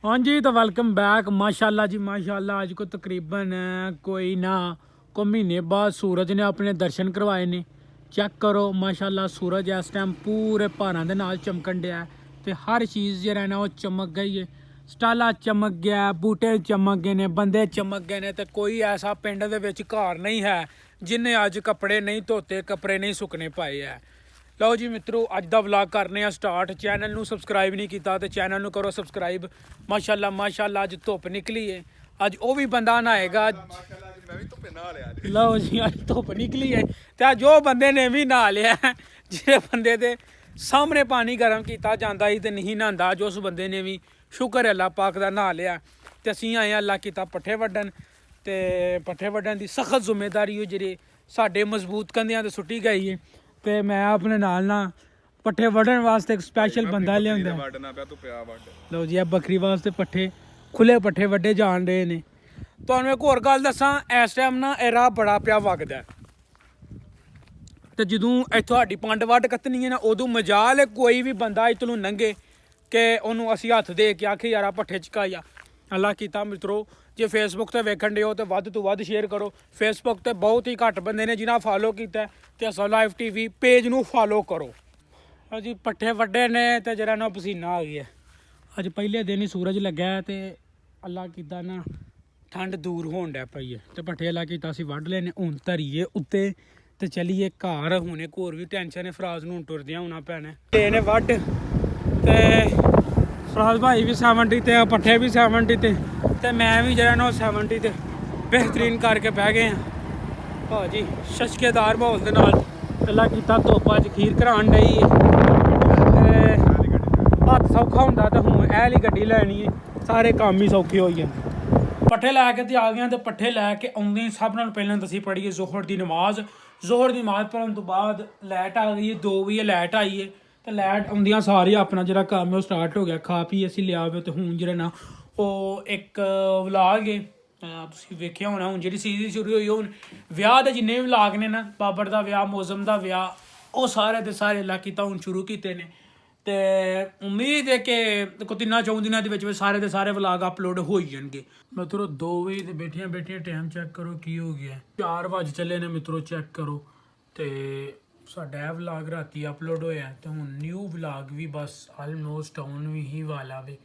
हाँ जी, तो welcome back. माशाल्लाह जी माशाल्लाह, आज को तकरीबन कोई ना को महीने बाद सूरज ने अपने दर्शन करवाए ने। चेक करो माशाल्लाह, सूरज इस टाइम पूरे भारां दे नाल चमकन डया है ते हर चीज़ जेह्ड़ा है ना वो चमक गई है। स्टाला चमक गया, बूटे चमक गए ने, बंदे चमक गए ने, ते कोई ऐसा पिंड दे विच घर नहीं है जिन्हें अज कपड़े नहीं धोते, कपड़े नहीं सुकने पाए है। लो जी मित्रों, अज का व्लॉग करने स्टार्ट। चैनल नू सबसक्राइब नहीं किया तो चैनल नू करो सबसक्राइब। माशाल्लाह माशाल्लाह, अज धुप निकली है, अज वो भी बंदा नहाएगा। लो जी, अज धुप निकली है तो अज वो बंदे ने भी नहा लिया जिस बंदे के सामने पानी गर्म किया जाता ही तो नहीं नहाता, अज उस बंदे ने भी शुक्र है अल्लाह पाक का नहा लिया। तो असी आए अल्लाह किया पट्ठे वड्डन, तो पट्ठे वड्डन की सख्त जिम्मेदारी जी साढ़े मजबूत कंधियां ते सुट्टी गई है। तो मैं अपने नाल ना पट्ठे वड्डन वास्ते एक स्पैशल बंदा लिया। लो जी, बकरी वास्ते पट्ठे खुले पट्ठे वड्डे जान रहे ने। तुहानूं एक होर गल दसां, इस टाइम ना एह राह बड़ा पिया वगदा है, तो जदों इत्थों साडी पंड वड्ड कत्तनी है ना, उदों मजाल है कोई भी बंदा इतनों लंघे कि उन्होंने असी हत्थ दे के आखे यार पट्ठे चकाइया। अल्लाह कीता मित्रों, जे फेसबुक ते वेखण डे हो तो वध तो वध शेयर करो। फेसबुक ते बहुत ही घट बंदे ने जिन्हें फॉलो किया, तो असल लाइव TV पेज नू फॉलो करो। जी पट्ठे वड्डे ने तो जरा ना पसीना आ गया। अज पहले दिन ही सूरज लग्या है, तो अल्लाह कीता ना ठंड दूर होन डै पई है, तो पट्ठे अल्लाह कीता असीं वड्ड लेने। हुण धरीए उत्ते ते चलीए घर। हुण एक होर भी टेंशन है, फराज नूं टुरदियां होना पैना लेने वड्ड। ते फराज भाई भी 70 ते, पट्ठे भी 70 ते मैं भी जरा ना 70 ते बेहतरीन करके बह गए हैं भाजी शशकेदार माहौल के नाल। अल्लाह कीता धुप्प अज खीर करान डई है, हत्थ सौखा होंदा तो हुण एह आह्ली गड्डी लैनी है, सारे काम ही सौखे हो जांदे। पट्ठे लैके ते आ गए, तो पट्ठे लैके आउंदे सब नाल पहलां दसी पढ़िए जोहर की नमाज। जोहर की नमाज पढ़न तो बाद लाइट आ गई है, 2 बजे लाइट आई है, तो लाइट आउंदियां सारे अपना जो काम है वो स्टार्ट हो गया। खा पी असीं लिया वे, तो हुण जेह्ड़ा ना ओह एक व्लॉग है तुसीं वेखिया होना। हुण जेह्ड़ी सीरीज शुरू होई, हुण ब्याह दे जिन्ने भी व्लॉग ने ना, बाबर दा ब्याह, मौसम दा ब्याह, वो सारे दे सारे अल्लाह कीता हुण शुरू कीते ने। तो उम्मीद है कि 3-4 दिनों के सारे के सारे व्लॉग अपलोड हो जाएंगे। मित्रों 2 बजे बैठिया बैठिया टाइम चेक करो की हो गया, 4 बज चले ने मित्रों, चेक करो। तो साडा व्लॉग राती अपलोड होया, तो हुण न्यू व्लॉग भी बस आलमोस्ट आउन भी ही वाला वे।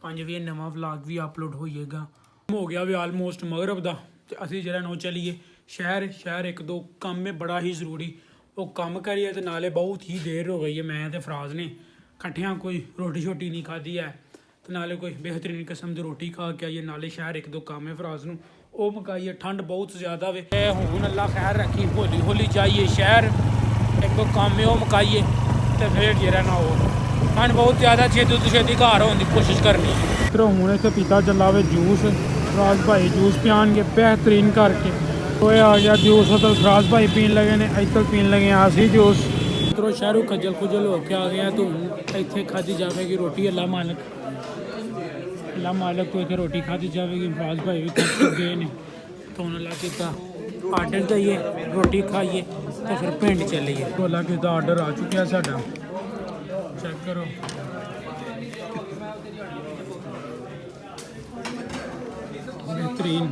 5 बजे नवा व्लॉग भी अपलोड हो जाएगा। हो गया भी आलमोस्ट मगरब का, तो असीं जरा नो चलीए शहर एक दो काम है बड़ा ही जरूरी, वो काम करिए। तो नाले बहुत ही देर हो गई है, मैं तो फराज ने कट्ठियां कोई रोटी शोटी नहीं खाधी है, तो नाले कोई बेहतरीन किस्म की रोटी खा के आइए, नाले शहर एक दो काम है फराज नूं वो मुकाइए। ठंड बहुत ज़्यादा वे, हुण अल्लाह खैर रखी, हौली हौली जाइए शहर, एक दो काम है वो मुकाइए, तो फिर जेरा ना हो। ठंड बहुत ज़्यादा, छेती तो छेती घर होने की कोशिश करनी। मित्रों हुण इत्थे पीता चला वे जूस, फराज भाई जूस पियानगे बेहतरीन करके। तो आ गया जूस, तो फराज भाई पीन लगे ने, इधर पीन लगे असी जूस। मित्रों शहरों खज्जल खुजल होके आ गया, तो हुण इत्थे खाधी जाएगी रोटी। अल्लाह मालक तो इतने रोटी खाधी जाएगी। फराज भाई भी थक गए ने, तो हुण अल्लाह कीता आर्डर देइए, रोटी खाइए, तो फिर पिंड चलिए। तो अल्लाह कीता आर्डर आ चुका साडा, चेक करो। बेहतरीन।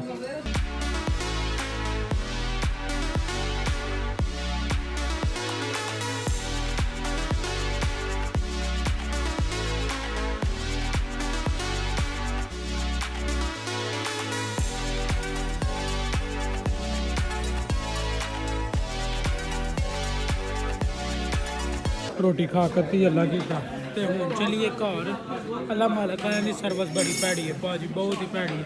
रोटी खा कर ती अल्लाह कीता, तो हुण चलिए घर। अल्लाह मालक की सर्विस बड़ी भैड़ी है भाजी, बहुत ही भैड़ी है।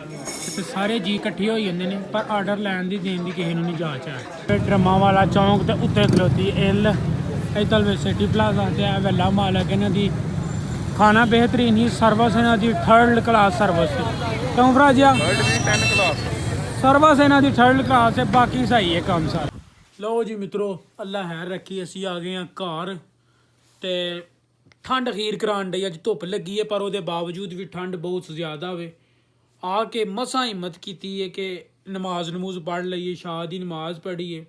तो सारे जी कट्ठे हो जाते हैं, पर आर्डर लैन की देन की किसी नहीं जाच है। ड्रम्मा वाला चौंक तो उत्ते खलोती एल, इधर सिटी प्लाजा ते अल्लाह मालक इन्हां दी खाना बेहतरीन ही, सर्विस इन्हां दी 3rd क्लास सर्विस। क्यों भराजिया? सर्विस इन्हां दी 3rd क्लास है, बाकी सही है काम सारा। लो जी मित्रों, अल्लाह खैर रखी, असी आ गए हैं घर। तो ठंड अखीर करान डई, अज धुप लगी है, पर वो बावजूद भी ठंड बहुत ज़्यादा वे। आके मसा हिम्मत की है कि नमाज नमूज पढ़ लीए, शाह की नमाज पढ़ीए।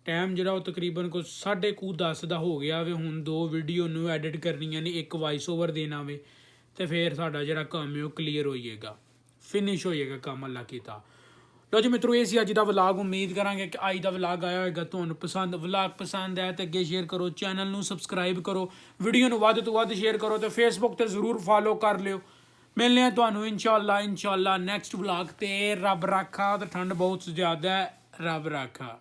टाइम जो तकरीबन को 10:30 का हो गया वे। हुण 2 वीडियो नू एडिट करनियां ने, एक वॉइस ओवर देना वे, ਤੇ ਫਿਰ ਸਾਡਾ ਜਿਹੜਾ ਕੰਮ ਹੈ ਉਹ ਕਲੀਅਰ ਹੋ ਜਾਏਗਾ, ਫਿਨਿਸ਼ ਹੋ ਜਾਏਗਾ ਕੰਮ ਅੱਲਾ ਕੀਤਾ। ਲੋ ਜੀ ਮਿੱਤਰੋ, ਇਹ ਸੀ ਅੱਜ ਦਾ ਵਲੌਗ। ਉਮੀਦ ਕਰਾਂਗੇ ਕਿ ਅੱਜ ਦਾ ਵਲੌਗ ਆਇਆ ਹੋਏਗਾ ਤੁਹਾਨੂੰ ਪਸੰਦ। ਵਲੌਗ ਪਸੰਦ ਆਇਆ ਤੇ ਅੱਗੇ ਸ਼ੇਅਰ ਕਰੋ, ਚੈਨਲ ਨੂੰ ਸਬਸਕ੍ਰਾਈਬ ਕਰੋ, ਵੀਡੀਓ ਨੂੰ ਵੱਧ ਤੋਂ ਵੱਧ ਸ਼ੇਅਰ ਕਰੋ ਤੇ ਫੇਸਬੁੱਕ ਤੇ ਜ਼ਰੂਰ ਫੋਲੋ ਕਰ ਲਿਓ। ਮਿਲਨੇ ਆ ਤੁਹਾਨੂੰ ਇਨਸ਼ਾਅੱਲਾ ਨੈਕਸਟ ਵਲੌਗ ਤੇ। ਰੱਬ ਰਾਖਾ। ਤੇ ਠੰਡ ਬਹੁਤ ਜ਼ਿਆਦਾ ਹੈ, ਰੱਬ ਰਾਖਾ।